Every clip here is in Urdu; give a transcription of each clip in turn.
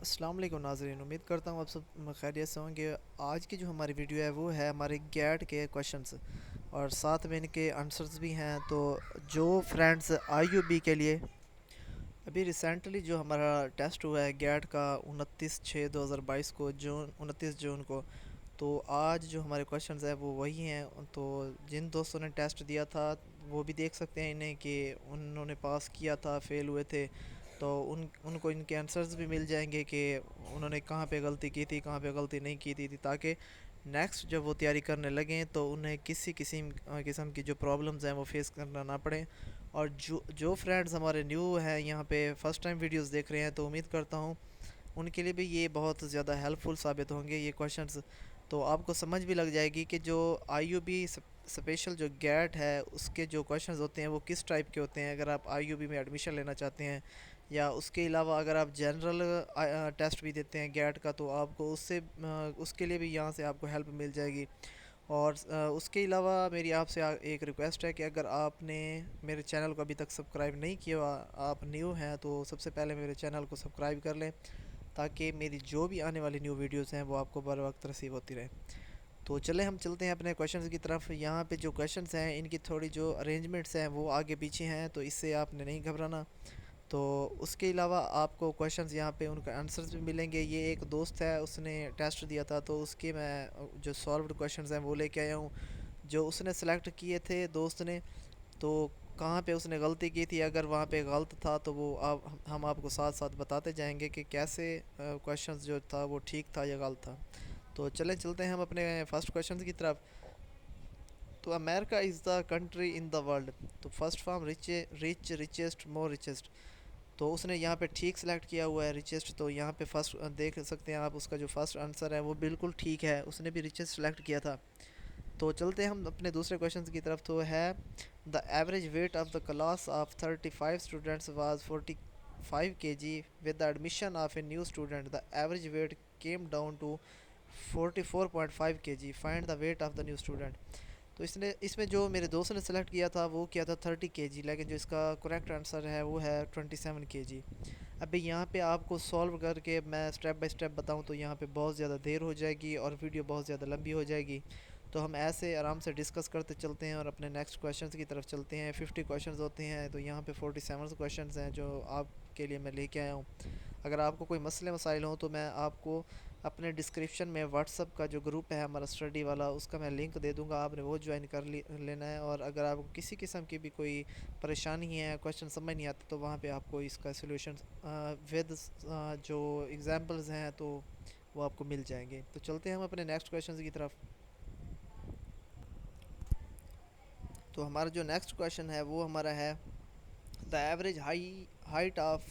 السلام علیکم ناظرین، امید کرتا ہوں آپ سب خیریت سے ہوں گے۔ آج کی جو ہماری ویڈیو ہے وہ ہے ہمارے گیٹ کے کوشچنس اور ساتھ میں ان کے آنسرز بھی ہیں۔ تو جو فرینڈز آئی یو بی کے لیے ابھی ریسنٹلی جو ہمارا ٹیسٹ ہوا ہے گیٹ کا 29/6/2022 کو، 29 جون کو، تو آج جو ہمارے کوشچنز ہیں وہ وہی ہیں۔ تو جن دوستوں نے ٹیسٹ دیا تھا وہ بھی دیکھ سکتے ہیں انہیں کہ انہوں نے پاس کیا تھا، فیل ہوئے تھے، تو ان کو ان کے آنسرز بھی مل جائیں گے کہ انہوں نے کہاں پہ غلطی کی تھی، کہاں پہ غلطی نہیں کی تھی، تاکہ نیکسٹ جب وہ تیاری کرنے لگیں تو انہیں کسی قسم کی جو پرابلمز ہیں وہ فیس کرنا نہ پڑیں۔ اور جو فرینڈز ہمارے نیو ہیں یہاں پہ فرسٹ ٹائم ویڈیوز دیکھ رہے ہیں، تو امید کرتا ہوں ان کے لیے بھی یہ بہت زیادہ ہیلپ فل ثابت ہوں گے یہ کویشچنز۔ تو آپ کو سمجھ بھی لگ جائے گی کہ جو آئی یو بی اسپیشل جو گیٹ ہے اس کے جو کویشچنز ہوتے ہیں وہ کس ٹائپ کے ہوتے ہیں، اگر آپ آئی یو بی میں ایڈمیشن لینا چاہتے ہیں، یا اس کے علاوہ اگر آپ جنرل ٹیسٹ بھی دیتے ہیں گیٹ کا، تو آپ کو اس کے لیے بھی یہاں سے آپ کو ہیلپ مل جائے گی۔ اور اس کے علاوہ میری آپ سے ایک ریکویسٹ ہے کہ اگر آپ نے میرے چینل کو ابھی تک سبسکرائب نہیں کیا، آپ نیو ہیں، تو سب سے پہلے میرے چینل کو سبسکرائب کر لیں تاکہ میری جو بھی آنے والی نیو ویڈیوز ہیں وہ آپ کو بر وقت رسیو ہوتی رہیں۔ تو چلیں ہم چلتے ہیں اپنے کویشچنز کی طرف۔ یہاں پہ جو کویشچنز ہیں ان کی تھوڑی جو ارینجمنٹس ہیں وہ آگے پیچھے ہیں، تو اس سے آپ نے نہیں گھبرانا۔ تو اس کے علاوہ آپ کو کویشچنز یہاں پہ ان کا آنسرز بھی ملیں گے۔ یہ ایک دوست ہے، اس نے ٹیسٹ دیا تھا، تو اس کے میں جو سالوڈ کویشچنز ہیں وہ لے کے آیا ہوں جو اس نے سلیکٹ کیے تھے دوست نے۔ تو کہاں پہ اس نے غلطی کی تھی، اگر وہاں پہ غلط تھا تو وہ ہم آپ کو ساتھ ساتھ بتاتے جائیں گے کہ کیسے کویشچنز جو تھا وہ ٹھیک تھا یا غلط تھا۔ تو چلتے ہیں ہم اپنے فرسٹ کویشچنز کی طرف۔ تو America is the country in the world, تو فرسٹ فارم ریچسٹ مور ریچسٹ، تو اس نے یہاں پہ ٹھیک سلیکٹ کیا ہوا ہے ریچسٹ۔ تو یہاں پہ فرسٹ دیکھ سکتے ہیں آپ، اس کا جو فرسٹ آنسر ہے وہ بالکل ٹھیک ہے، اس نے بھی ریچسٹ سلیکٹ کیا تھا۔ تو چلتے ہیں ہم اپنے دوسرے کویشچن کی طرف۔ تو ہے the average weight of the class of 35 students was 45 K G, with the admission of a new student the average weight came down to 44.5 K G, find the weight of the new student. تو اس میں جو میرے دوست نے سلیکٹ کیا تھا وہ کیا تھا 30 کے جی، لیکن جو اس کا کریکٹ آنسر ہے وہ ہے 27 کے جی۔ ابھی یہاں پہ آپ کو سولو کر کے میں اسٹیپ بائی اسٹیپ بتاؤں تو یہاں پہ بہت زیادہ دیر ہو جائے گی اور ویڈیو بہت زیادہ لمبی ہو جائے گی، تو ہم ایسے آرام سے ڈسکس کرتے چلتے ہیں اور اپنے نیکسٹ کویشچنز کی طرف چلتے ہیں۔ 50 کویشچنز ہوتے ہیں، تو یہاں پہ 47 کویشچنز ہیں جو آپ کے لیے میں لے کے آیا ہوں۔ اگر آپ کو کوئی مسئلے مسائل ہوں تو میں آپ کو اپنے ڈسکرپشن میں واٹس اپ کا جو گروپ ہے ہمارا اسٹڈی والا، اس کا میں لنک دے دوں گا، آپ نے وہ جوائن کر لینا ہے۔ اور اگر آپ کو کسی قسم کی بھی کوئی پریشانی ہے، کویشچن سمجھ نہیں آتا، تو وہاں پہ آپ کو اس کا سلوشن ود جو ایگزامپلز ہیں تو وہ آپ کو مل جائیں گے۔ تو چلتے ہیں ہم اپنے نیکسٹ کویشچن کی طرف۔ تو ہمارا جو نیکسٹ کویشچن ہے وہ ہمارا ہے the average height of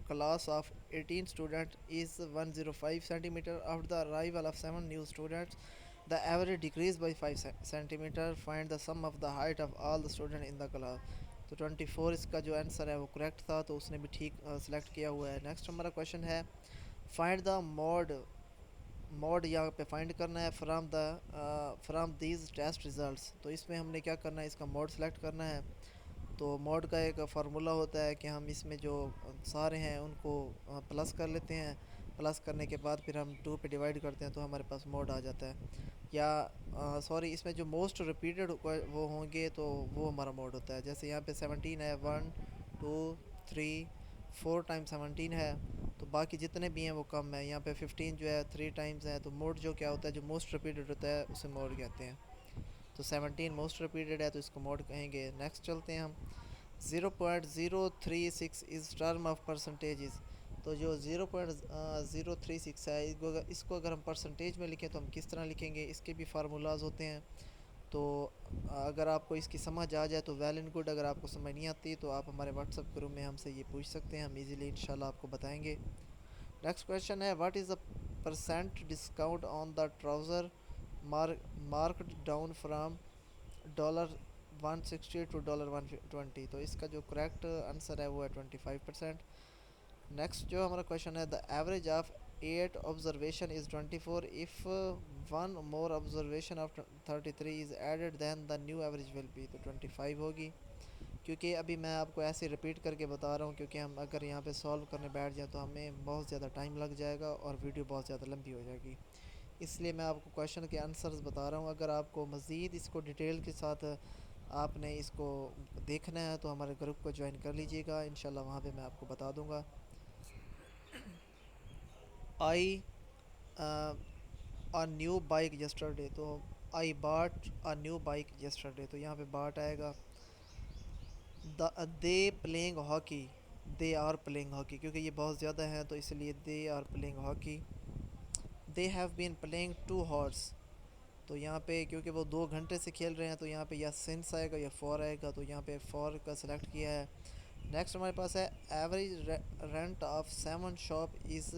class of 18 student is 105 centimetre, after the arrival of 7 new students the average decreases by 5 centimetre, find the sum of the height of all the student in the class. تو 24 اس کا جو آنسر ہے وہ کریکٹ تھا، تو اس نے بھی ٹھیک سلیکٹ کیا ہوا ہے۔ نیکسٹ ہمارا کویشچن ہے فائنڈ دا موڈ یہاں پہ فائنڈ کرنا ہے فرام دیز ٹیسٹ ریزلٹس۔ تو اس میں ہم نے کیا کرنا ہے، اس کا موڈ سلیکٹ کرنا ہے۔ تو موڈ کا ایک فارمولا ہوتا ہے کہ ہم اس میں جو سارے ہیں ان کو پلس کر لیتے ہیں، پلس کرنے کے بعد پھر ہم 2 پہ ڈیوائڈ کرتے ہیں تو ہمارے پاس موڈ آ جاتا ہے۔ یا سوری، اس میں جو موسٹ ریپیٹڈ وہ ہوں گے تو وہ ہمارا موڈ ہوتا ہے۔ جیسے یہاں پہ 17 ہے، 1 2 3 4 ٹائم 17 ہے، تو باقی جتنے بھی ہیں وہ کم ہے۔ یہاں پہ 15 جو ہے 3 ٹائمز ہے، تو موڈ جو کیا ہوتا ہے، جو موسٹ ریپیٹڈ ہوتا ہے اسے موڈ کہتے ہیں۔ تو 17 موسٹ ریپیٹڈ ہے تو اس کو موڈ کہیں گے۔ نیکسٹ چلتے ہیں ہم۔ 0.036 از ٹرم آف پرسنٹیجز، تو جو 0.036 ہے اس کو اگر ہم پرسنٹیج میں لکھیں تو ہم کس طرح لکھیں گے، اس کے بھی فارمولاز ہوتے ہیں۔ تو اگر آپ کو اس کی سمجھ آ جائے تو ویل اینڈ گڈ، اگر آپ کو سمجھ نہیں آتی تو آپ ہمارے واٹس ایپ گروپ میں ہم سے یہ پوچھ سکتے ہیں، ہم ایزیلی انشاءاللہ آپ کو بتائیں گے۔ نیکسٹ کویشچن ہے what is the percent discount on the trouser marked down from $160 to $120، تو اس کا جو کریکٹ آنسر ہے وہ ہے 25%۔ نیکسٹ جو ہمارا کویشچن ہے the average of 8 observation is 24 if 1 more observation of 33 is added then the new average will be, تو 25 ہوگی۔ کیونکہ ابھی میں آپ کو ایسے رپیٹ کر کے بتا رہا ہوں، کیونکہ ہم اگر یہاں پہ سولو کرنے بیٹھ جائیں تو ہمیں بہت زیادہ ٹائم لگ جائے گا اور ویڈیو بہت زیادہ لمبی ہو جائے گی. اس لیے میں آپ کو کویشچن کے آنسرز بتا رہا ہوں. اگر آپ کو مزید اس کو ڈیٹیل کے ساتھ آپ نے اس کو دیکھنا ہے تو ہمارے گروپ کو جوائن کر لیجیے گا، انشاءاللہ وہاں پہ میں آپ کو بتا دوں گا. آئی a new bike yesterday. تو I bought a new bike yesterday. تو یہاں پہ bought آئے گا. they playing hockey. they are playing hockey کیونکہ یہ بہت زیادہ ہیں تو اس لیے they are playing hockey. they have been playing 2 hours. تو یہاں پہ کیونکہ وہ 2 گھنٹے سے کھیل رہے ہیں تو یہاں پہ یا سنس آئے گا یا فور آئے گا، تو یہاں پہ فور کا سلیکٹ کیا ہے. نیکسٹ ہمارے پاس ہے average rent of 7 shop is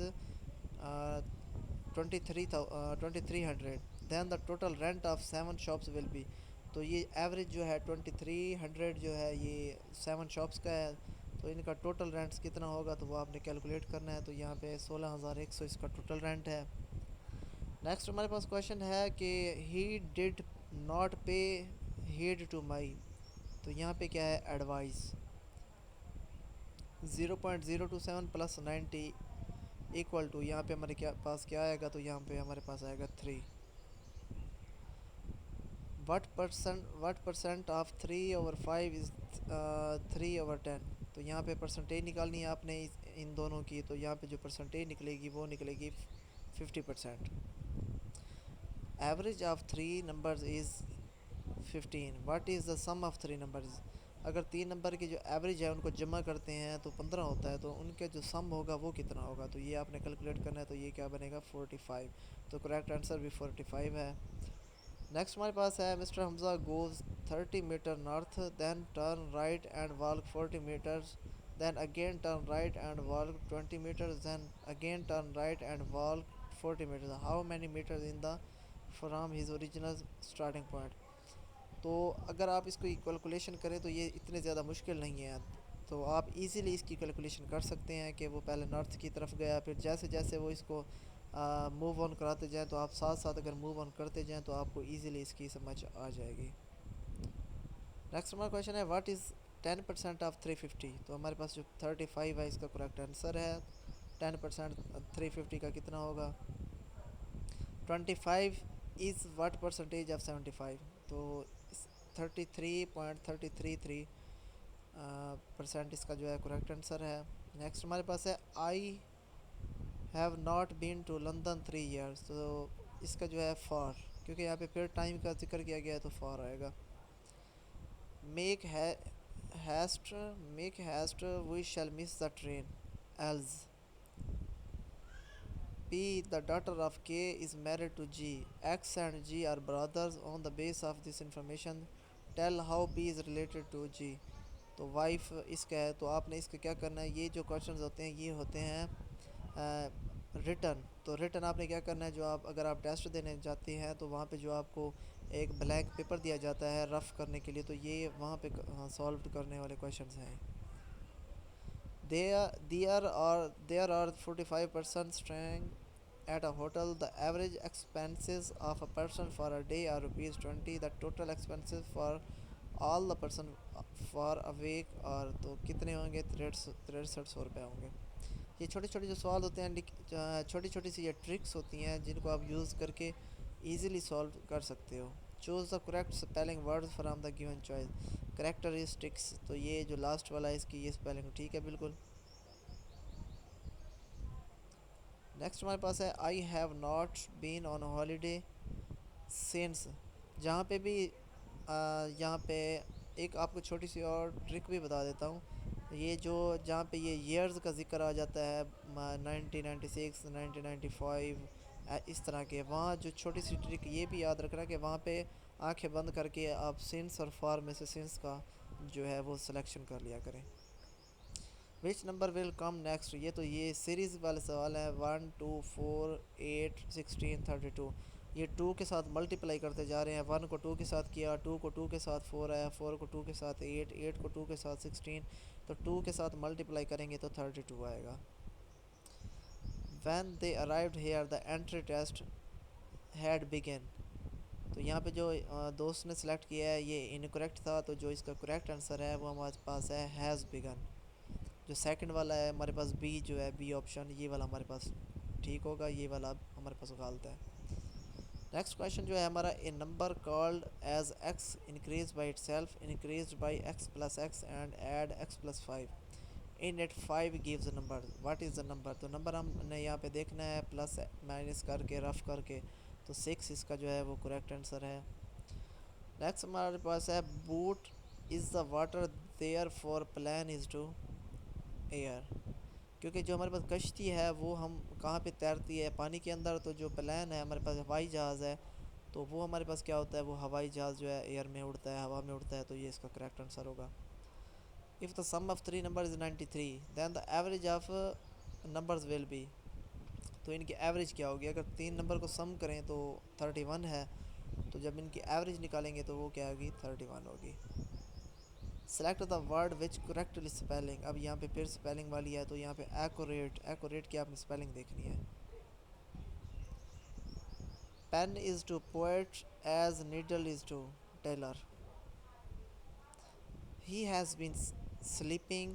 2300. Then the total rent of 7 shops will be. تو یہ ایوریج جو ہے 2300 جو ہے یہ 7 شاپس کا ہے، تو ان کا ٹوٹل رینٹس کتنا ہوگا تو وہ آپ نے کیلکولیٹ کرنا ہے. تو یہاں پہ 16100 اس کا ٹوٹل رینٹ ہے. نیکسٹ ہمارے پاس کویشچن ہے کہ he did not pay heed to my. تو یہاں پہ کیا ہے ایڈوائز. 0.027 پلس 90 ایکول ٹو، یہاں پہ ہمارے پاس کیا آئے گا تو یہاں پہ ہمارے پاس آئے گا 3. وٹ پرسنٹ آف 3/5 از 3/10. تو یہاں پہ پرسنٹیج نکالنی ہے آپ نے ان دونوں کی. تو یہاں پہ جو پرسنٹیج نکلے گی وہ نکلے گی 50%. Average of 3 numbers is 15. What is the sum of 3 numbers. اگر 3 نمبر کی جو ایوریج ہے ان کو جمع کرتے ہیں تو 15 ہوتا ہے، تو ان کے جو سم ہوگا وہ کتنا ہوگا تو یہ آپ نے کیلکولیٹ کرنا ہے. تو یہ کیا بنے گا 45. تو کریکٹ آنسر بھی 45 ہے. نیکسٹ ہمارے پاس ہے mister Hamza goes 30 meter north then turn right and walk 40 meters then again turn right and walk 20 meters then again turn right and walk 40 meters. How many meters in the from his original starting point. تو اگر آپ اس کو کیلکولیشن کریں تو یہ اتنے زیادہ مشکل نہیں ہے. تو آپ ایزیلی اس کی کیلکولیشن کر سکتے ہیں کہ وہ پہلے نارتھ کی طرف گیا، پھر جیسے جیسے وہ اس کو موو آن کراتے جائیں تو آپ ساتھ ساتھ اگر موو آن کرتے جائیں تو آپ کو ایزیلی اس کی سمجھ آ جائے گی. نیکسٹ ہمارا کویشچن ہے واٹ از 10% آف 350. تو ہمارے پاس جو 35 ہے اس کا کریکٹ آنسر ہے. 10% 350 کا کتنا ہوگا. 25 از واٹ پرسنٹیج آف 75. تو 33.333% اس کا جو ہے کریکٹ آنسر ہے. نیکسٹ ہمارے پاس ہے I have not been to London 3 years. تو اس کا جو ہے فار، کیونکہ یہاں پہ پھر ٹائم کا ذکر کیا گیا ہے تو فار آئے گا. Make haste we shall miss the train else. P. The daughter of K is married to G. X and G are brothers. On the basis of this information, tell how P is related to G. تو وائف اس کا ہے، تو آپ نے اس کا کیا کرنا ہے. یہ جو کویشچنز ہوتے ہیں یہ ہوتے ہیں ریٹن. تو ریٹن آپ نے کیا کرنا ہے، جو آپ اگر آپ ٹیسٹ دینے جاتے ہیں تو وہاں پہ جو آپ کو ایک بلینک پیپر دیا جاتا ہے رف کرنے کے لیے، تو یہ وہاں پہ سالو کرنے والے کویشچنز ہیں. There are 45 persons staying at a hotel. The average expenses of a person for a day are ₹20. The total expenses for all the person for a week are تو کتنے ہوں گے 6300 روپے ہوں گے. یہ چھوٹے چھوٹے جو سوال ہوتے ہیں، چھوٹی چھوٹی سی یہ ٹرکس ہوتی ہیں جن کو آپ یوز کر کے ایزیلی سالو کر سکتے ہو. Choose the correct spelling word from the given choice. Characteristics, تو یہ جو لاسٹ والا ہے اس کی یہ اسپیلنگ ٹھیک ہے بالکل. نیکسٹ ہمارے پاس ہے I have not been on holiday sense. جہاں پہ بھی یہاں پہ ایک آپ کو چھوٹی سی اور ٹرک بھی بتا دیتا ہوں. یہ جو جہاں پہ یہ ایئرز کا ذکر آ جاتا ہے 1996 1995 اس طرح کے، وہاں جو چھوٹی سی ٹرک یہ بھی یاد رکھنا کہ وہاں پہ آنکھیں بند کر کے آپ سینس اور فار میں سے سینس کا جو ہے وہ سلیکشن کر لیا کریں. وچ نمبر ول کم نیکسٹ. یہ تو یہ سیریز والے سوال ہیں 1 2 4 8 16 32. یہ 2 کے ساتھ ملٹیپلائی کرتے جا رہے ہیں. 1 کو 2 کے ساتھ کیا، 2 کو 2 کے ساتھ 4 آیا، 4 کو 2 کے ساتھ 8، 8 کو 2 کے ساتھ 16. تو 2 کے ساتھ ملٹیپلائی کریں گے تو 32 آئے گا. When they arrived here the entry test had begun. تو یہاں پہ جو دوست نے سلیکٹ کیا ہے یہ انکریکٹ تھا، تو جو اس کا کریکٹ آنسر ہے وہ ہمارے پاس ہے ہیز بگن۔ جو سیکنڈ والا ہے ہمارے پاس بی جو ہے بی آپشن، یہ والا ہمارے پاس ٹھیک ہوگا، یہ والا ہمارے پاس غلط ہے۔ نیکسٹ کویشچن جو ہے ہمارا، a number called as x increase by itself increased by x plus x and add x plus 5 in it 5 gives a number, what is the number? تو نمبر ہم نے یہاں پہ دیکھنا ہے پلس مائنس کر کے رف کر کے، تو 6 اس کا جو ہے وہ کریکٹ آنسر ہے۔ نیکسٹ ہمارے پاس ہے boat is the water therefore plane is to air, کیونکہ جو ہمارے پاس کشتی ہے وہ ہم کہاں پہ تیرتی ہے؟ پانی کے اندر، تو جو پلان ہے ہمارے پاس ہوائی جہاز ہے، تو وہ ہمارے پاس کیا ہوتا ہے؟ وہ ہوائی جہاز جو ہے ایئر میں اڑتا ہے، ہوا میں اڑتا ہے، تو یہ اس کا کریکٹ آنسر ہوگا۔ if the sum of three numbers is 93 then the average of numbers will be، تو ان کی ایوریج کیا ہوگی؟ اگر تین نمبر کو سم کریں تو 31 ہے، تو جب ان کی ایوریج نکالیں گے تو وہ کیا ہوگی؟ 31 ہوگی۔ Select the word which correctly spelling, اب یہاں پہ پھر اسپیلنگ والی ہے، تو یہاں پہ ایکوریٹ، ایکوریٹ کی آپ نے اسپیلنگ دیکھنی ہے۔ Pen is to poet as needle is to tailor, he has been sleeping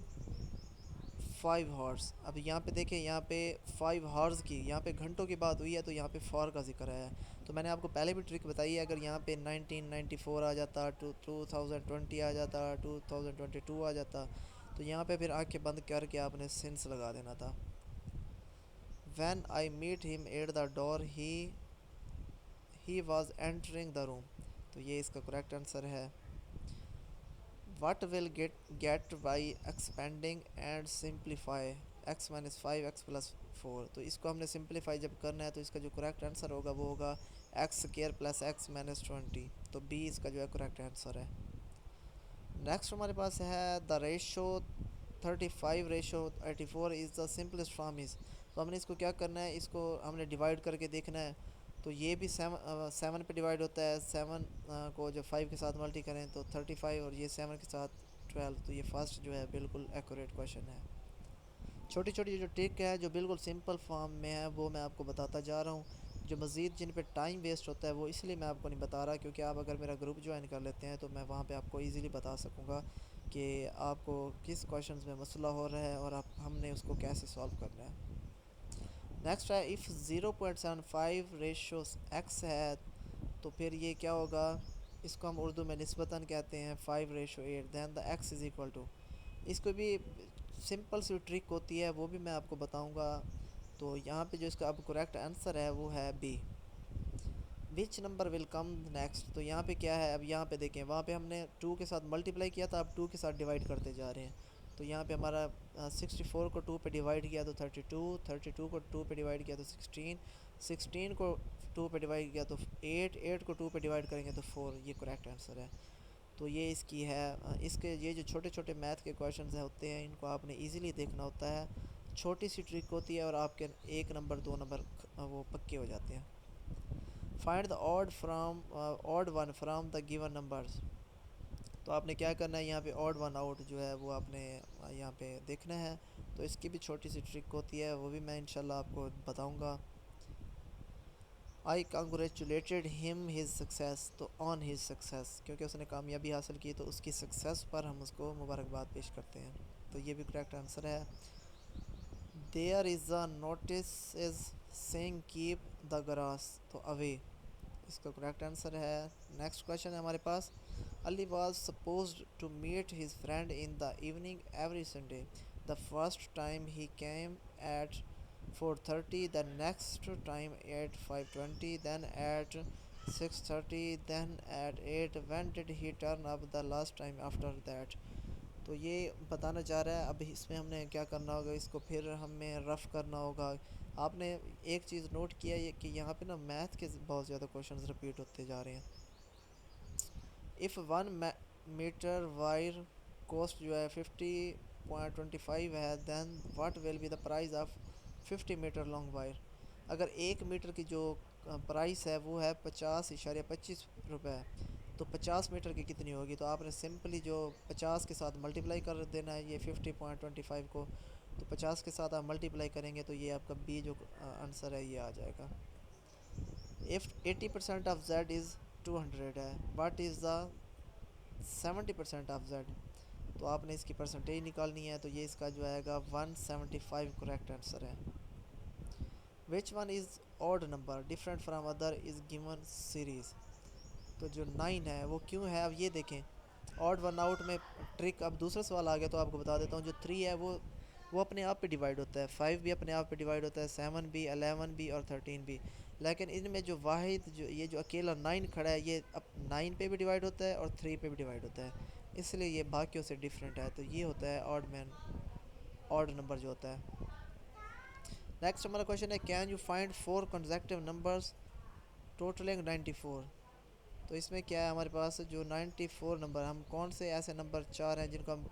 5 hours, اب یہاں پہ دیکھیں، یہاں پہ 5 ہارس کی، یہاں پہ گھنٹوں کی بات ہوئی ہے، تو یہاں پہ فار کا ذکر ہے، تو میں نے آپ کو پہلے بھی ٹرک بتائی ہے، اگر یہاں پہ 1994 آ جاتا، 2020 آ جاتا، 2022 آ جاتا، تو یہاں پہ پھر آنکھیں بند کر کے آپ نے سینس لگا دینا تھا۔ When I met him at the door he was entering the room, تو یہ اس کا کریکٹ آنسر ہے۔ What will get by expanding and simplify x minus 5 x plus 4، تو اس کو ہم نے سمپلیفائی جب کرنا ہے تو اس کا جو کریکٹ آنسر ہوگا وہ ہوگا x square plus x minus 20، تو بی اس کا جو ہے کریکٹ آنسر ہے۔ نیکسٹ ہمارے پاس ہے the ratio 35:84 is the simplest form is, تو ہم نے اس کو کیا کرنا ہے؟ اس کو ہم نے ڈیوائڈ کر کے دیکھنا ہے، تو یہ بھی 7 پہ ڈیوائڈ ہوتا ہے، 7 کو جب 5 کے ساتھ ملٹی کریں تو 35، اور یہ 7 کے ساتھ 12، تو یہ فرسٹ جو ہے بالکل ایکوریٹ کویشچن ہے۔ چھوٹی چھوٹی جو ٹرک ہے جو بالکل سمپل فارم میں ہے وہ میں آپ کو بتاتا جا رہا ہوں، جو مزید جن پہ ٹائم ویسٹ ہوتا ہے وہ اس لیے میں آپ کو نہیں بتا رہا، کیونکہ آپ اگر میرا گروپ جوائن کر لیتے ہیں تو میں وہاں پہ آپ کو ایزیلی بتا سکوں گا کہ آپ کو کس کویشچنز میں مسئلہ ہو رہا ہے اور ہم نے اس کو کیسے سولو کرنا ہے۔ نیکسٹ ہے اف 0.75 ریشو ایکس ہے، تو پھر یہ کیا ہوگا؟ اس کو ہم اردو میں نسبتاً کہتے ہیں 5:8، دین دا ایکس از ایکول ٹو، اس کو بھی سمپل سی ٹرک ہوتی ہے وہ بھی میں آپ کو بتاؤں گا۔ تو یہاں پہ جو اس کا اب کریکٹ آنسر ہے وہ ہے B, which number will come next, تو یہاں پہ کیا ہے؟ اب یہاں پہ دیکھیں، وہاں پہ ہم نے 2 کے ساتھ ملٹیپلائی کیا تھا، اب 2 کے ساتھ ڈیوائڈ کرتے جا رہے ہیں، تو یہاں پہ ہمارا 64 کو 2 پہ ڈیوائڈ کیا تو 32، 32 کو 2 پہ ڈیوائڈ کیا تو 16، 16 کو 2 پہ ڈیوائڈ کیا تو 8، 8 کو 2 پہ ڈیوائڈ کریں گے تو 4، یہ کریکٹ آنسر ہے۔ تو یہ اس کی ہے، اس کے یہ جو چھوٹے چھوٹے میتھ کے کویشچنز ہوتے ہیں ان کو آپ نے ایزیلی دیکھنا ہوتا ہے، چھوٹی سی ٹرک ہوتی ہے اور آپ کے 1 نمبر 2 نمبر وہ پکے ہو جاتے ہیں۔ Find the odd one from the given numbers, تو آپ نے کیا کرنا ہے؟ یہاں پہ آڈ ون آؤٹ جو ہے وہ آپ نے یہاں پہ دیکھنا ہے، تو اس کی بھی چھوٹی سی ٹرک ہوتی ہے، وہ بھی میں انشاءاللہ آپ کو بتاؤں گا۔ آئی کنگریچولیٹڈ ہم ہز سکسیس، تو آن ہز سکسیس، کیونکہ اس نے کامیابی حاصل کی تو اس کی سکسیس پر ہم اس کو مبارکباد پیش کرتے ہیں، تو یہ بھی کریکٹ آنسر ہے۔ There is a notice is saying keep the grass, تو اوے، اس کا کریکٹ آنسر ہے۔ نیکسٹ کویشچن ہے ہمارے پاس، Ali was supposed to meet his friend in the evening every Sunday, the first time he came at 4:30، the next time at 5:20، then at 6:30، then at 8، when did he turn up the last time after that, تو یہ بتانا چاہ رہا ہے۔ اب اس میں ہم نے کیا کرنا ہوگا؟ اس کو پھر ہمیں رف کرنا ہوگا۔ آپ نے ایک چیز نوٹ کیا ہے کہ یہاں پہ نا میتھ کے بہت زیادہ کویشچنز رپیٹ ہوتے جا رہے ہیں۔ اف 1 میٹر وائر کوسٹ جو ہے 50.25 ہے، then what will be the price of 50 meter long wire, اگر 1 میٹر کی جو پرائس ہے وہ ہے 50.25 روپے، تو 50 میٹر کی کتنی ہوگی؟ تو آپ نے سمپلی جو 50 کے ساتھ ملٹیپلائی کر دینا ہے یہ 50.25 کو، تو 50 کے ساتھ آپ ملٹیپلائی کریں گے تو یہ آپ کا بی جو آنسر ہے یہ آ جائے گا۔ if 80% of z is 200 ہے. What is the 70% of Z? تو آپ نے اس کی پرسنٹیج نکالنی ہے. تو یہ اس کا جو آئے گا 175 کریکٹ آنسر ہے. Which one is odd number different from other is given series? تو جو 9 ہے وہ کیوں ہے؟ اب یہ دیکھیں آڈ ون آؤٹ میں ٹرک. اب دوسرا سوال آ گیا تو آپ کو بتا دیتا ہوں. جو 3 ہے وہ اپنے آپ پہ ڈیوائیڈ ہوتا ہے. 5 بھی اپنے آپ پہ ڈیوائیڈ ہوتا ہے, 7 بھی, 11 بھی اور 13 بھی. لیکن ان میں جو واحد یہ جو اکیلا 9 کھڑا ہے یہ 9 پہ بھی ڈیوائیڈ ہوتا ہے اور 3 پہ بھی ڈیوائیڈ ہوتا ہے, اس لیے یہ باقیوں سے ڈیفرنٹ ہے. تو یہ ہوتا ہے آڈ نمبر جو ہوتا ہے. نیکسٹ ہمارا کویشچن ہے can you find 4 consecutive numbers ٹوٹلنگ 94؟ تو اس میں کیا ہے ہمارے پاس جو 94 نمبر, ہم کون سے ایسے نمبر 4 ہیں جن کو ہم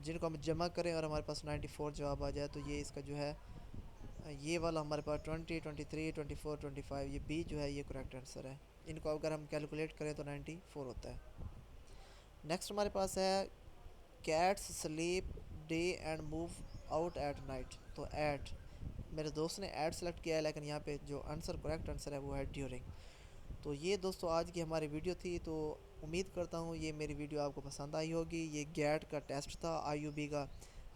جن کو ہم جمع کریں اور ہمارے پاس 94 جواب آ جائے؟ تو یہ اس کا جو ہے یہ والا ہمارے پاس 20, 23, 24, 25, یہ بی جو ہے یہ کریکٹ آنسر ہے. ان کو اگر ہم کیلکولیٹ کریں تو 94 ہوتا ہے. نیکسٹ ہمارے پاس ہے cats sleep day and move out at night. تو ایٹ, میرے دوست نے ایٹ سلیکٹ کیا ہے لیکن یہاں پہ جو آنسر کریکٹ آنسر ہے وہ ہے ڈیورنگ. تو یہ دوستو آج کی ہماری ویڈیو تھی. تو امید کرتا ہوں یہ میری ویڈیو آپ کو پسند آئی ہوگی. یہ گیٹ کا ٹیسٹ تھا آئی یو بی کا.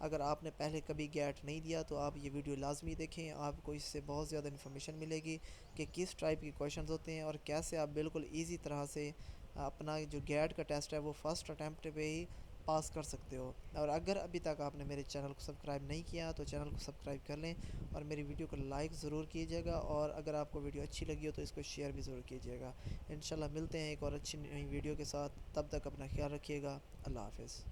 اگر آپ نے پہلے کبھی گیٹ نہیں دیا تو آپ یہ ویڈیو لازمی دیکھیں, آپ کو اس سے بہت زیادہ انفارمیشن ملے گی کہ کس ٹائپ کے کویشچنز ہوتے ہیں اور کیسے آپ بالکل ایزی طرح سے اپنا جو گیٹ کا ٹیسٹ ہے وہ فرسٹ اٹیمپٹ پہ ہی پاس کر سکتے ہو. اور اگر ابھی تک آپ نے میرے چینل کو سبسکرائب نہیں کیا تو چینل کو سبسکرائب کر لیں اور میری ویڈیو کو لائک ضرور کیجیے گا, اور اگر آپ کو ویڈیو اچھی لگی ہو تو اس کو شیئر بھی ضرور کیجیے گا. انشاءاللہ ملتے ہیں ایک اور اچھی نئی ویڈیو کے ساتھ. تب تک اپنا خیال رکھیے گا. اللہ حافظ.